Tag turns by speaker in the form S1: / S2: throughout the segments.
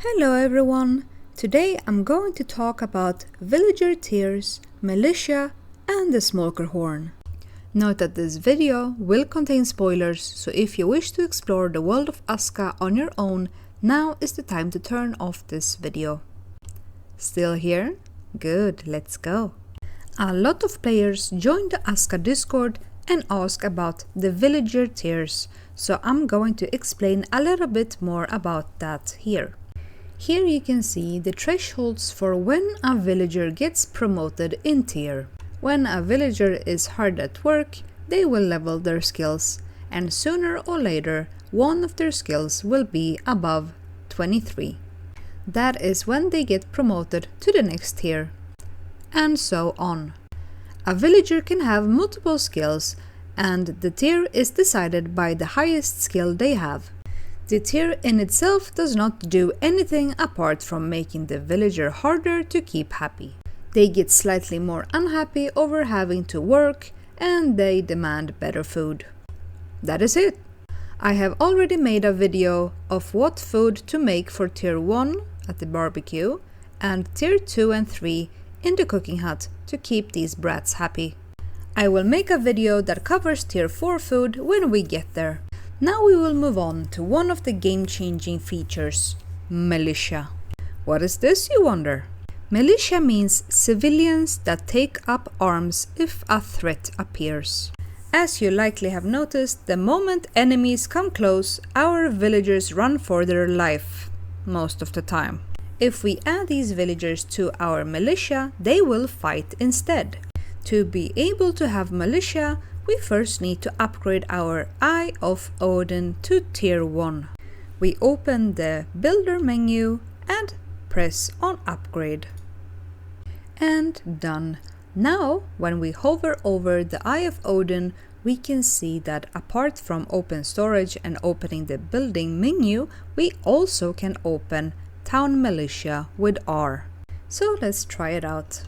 S1: Hello everyone! Today I'm going to talk about villager tiers, militia and the Smolkr horn. Note that this video will contain spoilers, so if you wish to explore the world of Aska on your own, now is the time to turn off this video. Still here? Good, let's go! A lot of players join the Aska Discord and ask about the villager tiers, so I'm going to explain a little bit more about that here. Here you can see the thresholds for when a villager gets promoted in tier. When a villager is hard at work, they will level their skills, and sooner or later one of their skills will be above 23. That is when they get promoted to the next tier, and so on. A villager can have multiple skills, and the tier is decided by the highest skill they have. The tier in itself does not do anything apart from making the villager harder to keep happy. They get slightly more unhappy over having to work, and they demand better food. That is it! I have already made a video of what food to make for tier 1 at the barbecue and tier 2 and 3 in the cooking hut to keep these brats happy. I will make a video that covers tier 4 food when we get there. Now we will move on to one of the game-changing features, militia. What is this, you wonder? Militia means civilians that take up arms if a threat appears. As you likely have noticed, the moment enemies come close, our villagers run for their life, most of the time. If we add these villagers to our militia, they will fight instead. To be able to have militia, we first need to upgrade our Eye of Odin to tier 1. We open the builder menu and press on upgrade. And done. Now, when we hover over the Eye of Odin, we can see that apart from open storage and opening the building menu, we also can open Town Militia with R. So let's try it out.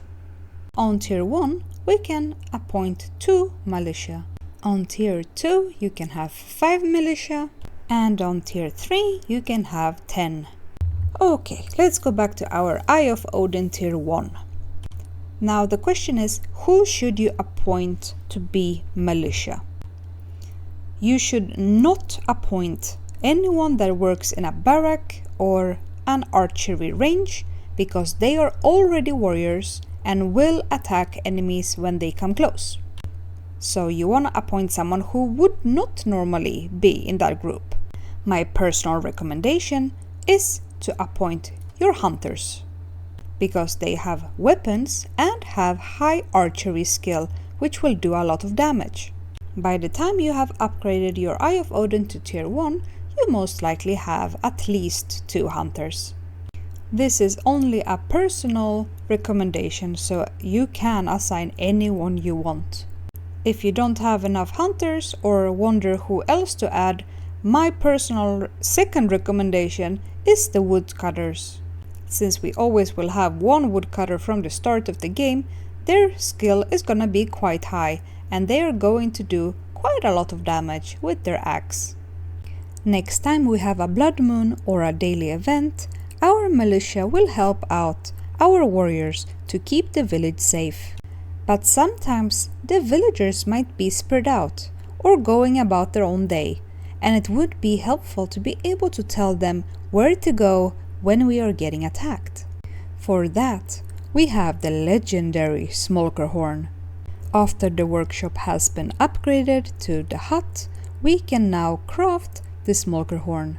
S1: On tier 1, we can appoint 2 militia. On tier 2 you can have 5 militia, and on tier 3 you can have 10. Okay, let's go back to our Eye of Odin tier 1. Now the question is, who should you appoint to be militia? You should not appoint anyone that works in a barrack or an archery range, because they are already warriors and will attack enemies when they come close. So you want to appoint someone who would not normally be in that group. My personal recommendation is to appoint your hunters, because they have weapons and have high archery skill, which will do a lot of damage. By the time you have upgraded your Eye of Odin to tier 1, you most likely have at least 2 hunters. This is only a personal recommendation, so you can assign anyone you want. If you don't have enough hunters or wonder who else to add, my personal second recommendation is the woodcutters. Since we always will have one woodcutter from the start of the game, their skill is gonna be quite high, and they are going to do quite a lot of damage with their axe. Next time we have a blood moon or a daily event, our militia will help out our warriors to keep the village safe. But sometimes the villagers might be spread out or going about their own day, and it would be helpful to be able to tell them where to go when we are getting attacked. For that, we have the legendary Smolkr horn. After the workshop has been upgraded to the hut, we can now craft the Smolkr horn.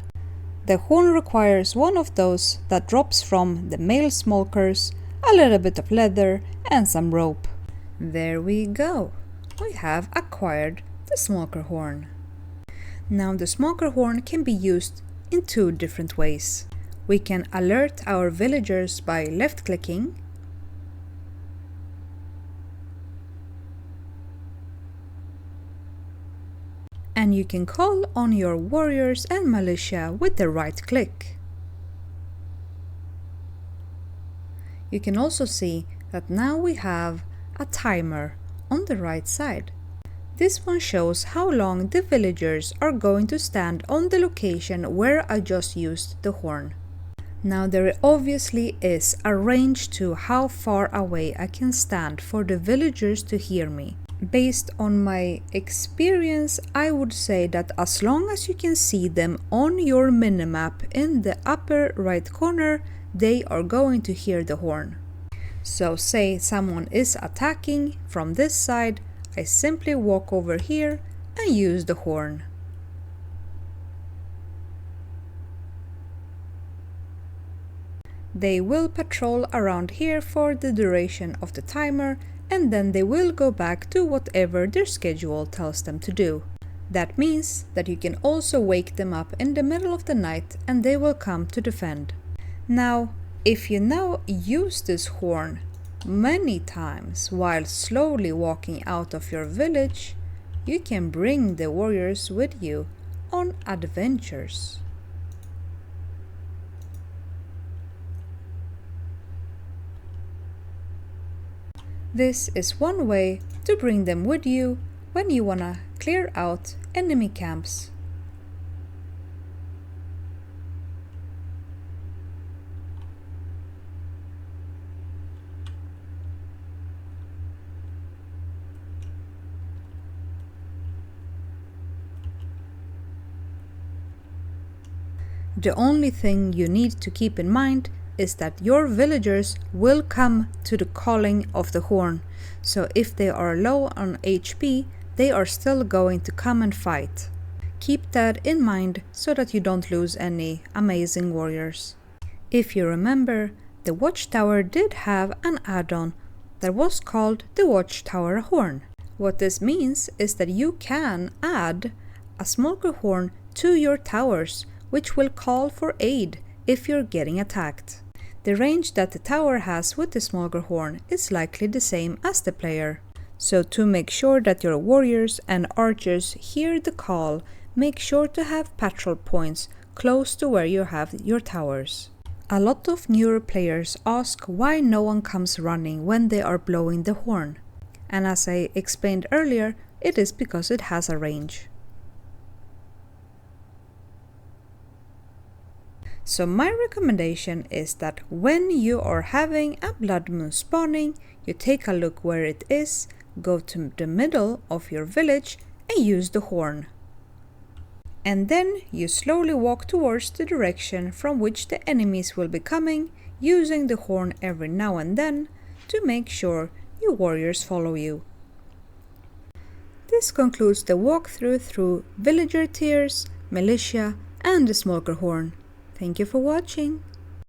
S1: The horn requires one of those that drops from the male smolkers, a little bit of leather and some rope. There we go! We have acquired the Smolkr horn. Now the Smolkr horn can be used in 2 different ways. We can alert our villagers by left-clicking, and you can call on your warriors and militia with the right click. You can also see that now we have a timer on the right side. This one shows how long the villagers are going to stand on the location where I just used the horn. Now there obviously is a range to how far away I can stand for the villagers to hear me. Based on my experience, I would say that as long as you can see them on your minimap in the upper right corner, they are going to hear the horn. So say someone is attacking from this side, I simply walk over here and use the horn. They will patrol around here for the duration of the timer, and then they will go back to whatever their schedule tells them to do. That means that you can also wake them up in the middle of the night and they will come to defend. Now, if you now use this horn many times while slowly walking out of your village, you can bring the warriors with you on adventures. This is one way to bring them with you when you wanna clear out enemy camps. The only thing you need to keep in mind is that your villagers will come to the calling of the horn, so if they are low on HP, they are still going to come and fight. Keep that in mind so that you don't lose any amazing warriors. If you remember, the Watchtower did have an add-on that was called the Watchtower Horn. What this means is that you can add a Smolkr horn to your towers, which will call for aid if you're getting attacked. The range that the tower has with the Smolkr horn is likely the same as the player. So to make sure that your warriors and archers hear the call, make sure to have patrol points close to where you have your towers. A lot of newer players ask why no one comes running when they are blowing the horn. And as I explained earlier, it is because it has a range. So my recommendation is that when you are having a blood moon spawning, you take a look where it is, go to the middle of your village and use the horn. And then you slowly walk towards the direction from which the enemies will be coming, using the horn every now and then to make sure your warriors follow you. This concludes the walkthrough through villager tiers, militia and the Smolkr horn. Thank you for watching.